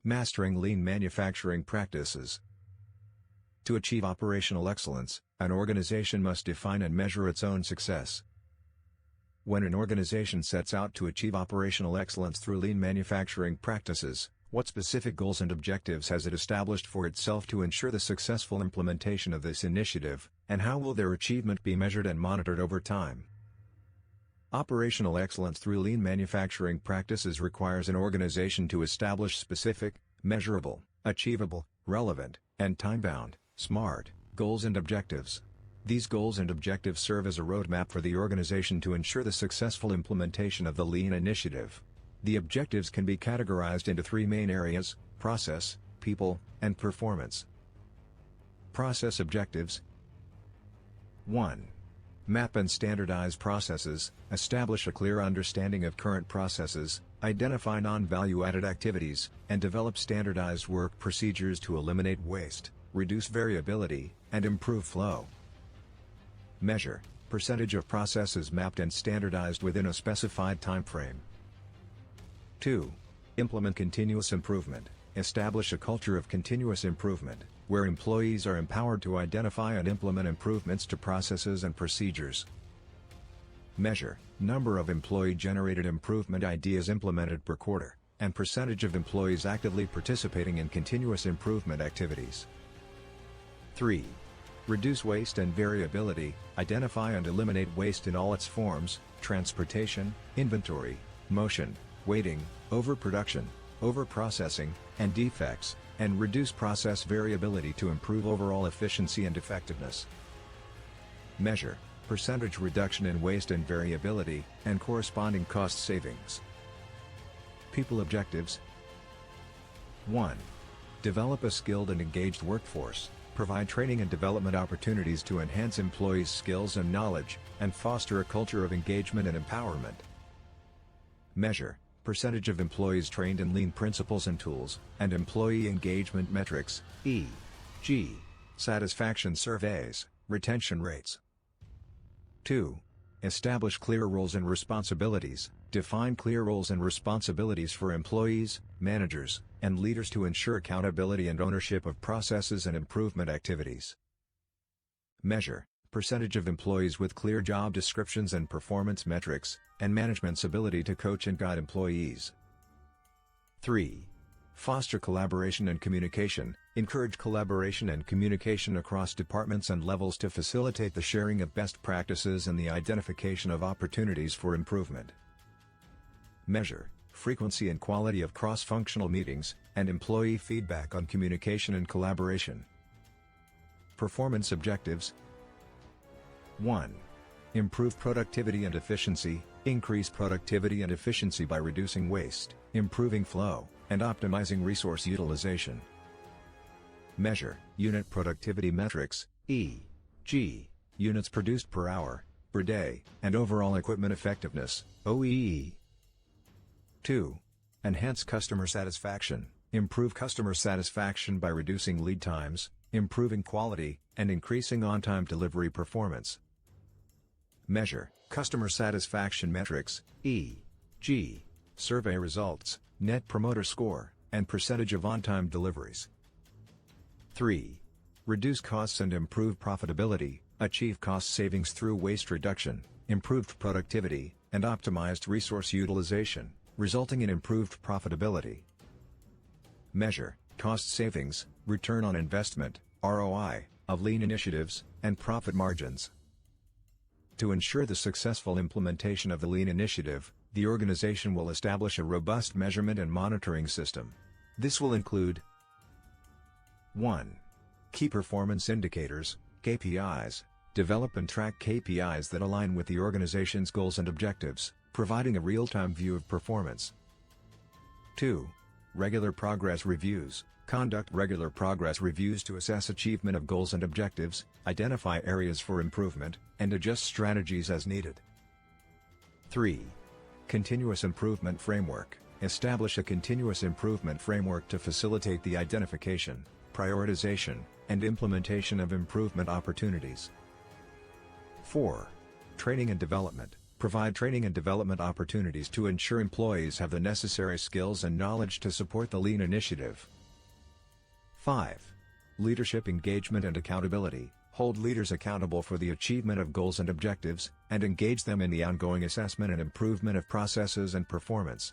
Mastering lean manufacturing practices. To achieve operational excellence, an organization must define and measure its own success. When an organization sets out to achieve operational excellence through lean manufacturing practices, what specific goals and objectives has it established for itself to ensure the successful implementation of this initiative, and how will their achievement be measured and monitored over time? Operational excellence through lean manufacturing practices requires an organization to establish specific, measurable, achievable, relevant, and time-bound, SMART, goals and objectives. These goals and objectives serve as a roadmap for the organization to ensure the successful implementation of the lean initiative. The objectives can be categorized into three main areas: process, people, and performance. Process objectives. 1. Map and standardize processes. Establish a clear understanding of current processes, identify non-value-added activities, and develop standardized work procedures to eliminate waste, reduce variability, and improve flow. Measure percentage of processes mapped and standardized within a specified time frame. 2. Implement continuous improvement. Establish a culture of continuous improvement, where employees are empowered to identify and implement improvements to processes and procedures. Measure number of employee-generated improvement ideas implemented per quarter, and percentage of employees actively participating in continuous improvement activities. 3. Reduce waste and variability. Identify and eliminate waste in all its forms: transportation, inventory, motion, waiting, overproduction, overprocessing, and defects, and reduce process variability to improve overall efficiency and effectiveness. Measure percentage reduction in waste and variability, and corresponding cost savings. People objectives. 1. Develop a skilled and engaged workforce. Provide training and development opportunities to enhance employees' skills and knowledge, and foster a culture of engagement and empowerment. Measure percentage of employees trained in lean principles and tools, and employee engagement metrics, e.g., satisfaction surveys, retention rates. 2. Establish clear roles and responsibilities. Define clear roles and responsibilities for employees, managers, and leaders to ensure accountability and ownership of processes and improvement activities. Measure percentage of employees with clear job descriptions and performance metrics, and management's ability to coach and guide employees. 3. Foster collaboration and communication. Encourage collaboration and communication across departments and levels to facilitate the sharing of best practices and the identification of opportunities for improvement. Measure frequency and quality of cross-functional meetings, and employee feedback on communication and collaboration. Performance objectives. 1. Improve productivity and efficiency. Increase productivity and efficiency by reducing waste, improving flow, and optimizing resource utilization. Measure unit productivity metrics, e.g., units produced per hour, per day, and overall equipment effectiveness, OEE. 2. Enhance customer satisfaction. Improve customer satisfaction by reducing lead times, improving quality, and increasing on-time delivery performance. Measure customer satisfaction metrics, e.g., survey results, Net Promoter Score, and percentage of on-time deliveries. 3. Reduce costs and improve profitability. Achieve cost savings through waste reduction, improved productivity, and optimized resource utilization, resulting in improved profitability. Measure cost savings, return on investment, ROI, of lean initiatives, and profit margins. To ensure the successful implementation of the lean initiative, the organization will establish a robust measurement and monitoring system. This will include 1. Key performance indicators, KPIs. Develop and track KPIs that align with the organization's goals and objectives, providing a real-time view of performance. 2. Regular progress reviews. Conduct regular progress reviews to assess achievement of goals and objectives, identify areas for improvement, and adjust strategies as needed. 3. Continuous improvement framework. Establish a continuous improvement framework to facilitate the identification, prioritization, and implementation of improvement opportunities. 4. Training and development. Provide training and development opportunities to ensure employees have the necessary skills and knowledge to support the Lean initiative. 5. Leadership engagement and accountability. Hold leaders accountable for the achievement of goals and objectives, and engage them in the ongoing assessment and improvement of processes and performance.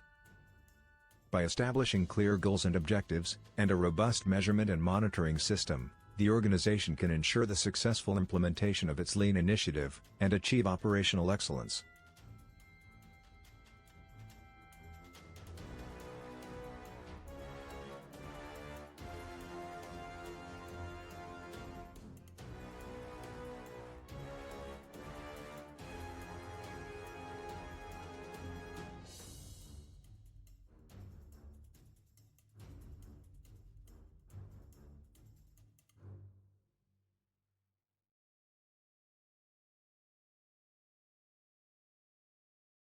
By establishing clear goals and objectives, and a robust measurement and monitoring system, the organization can ensure the successful implementation of its Lean initiative, and achieve operational excellence.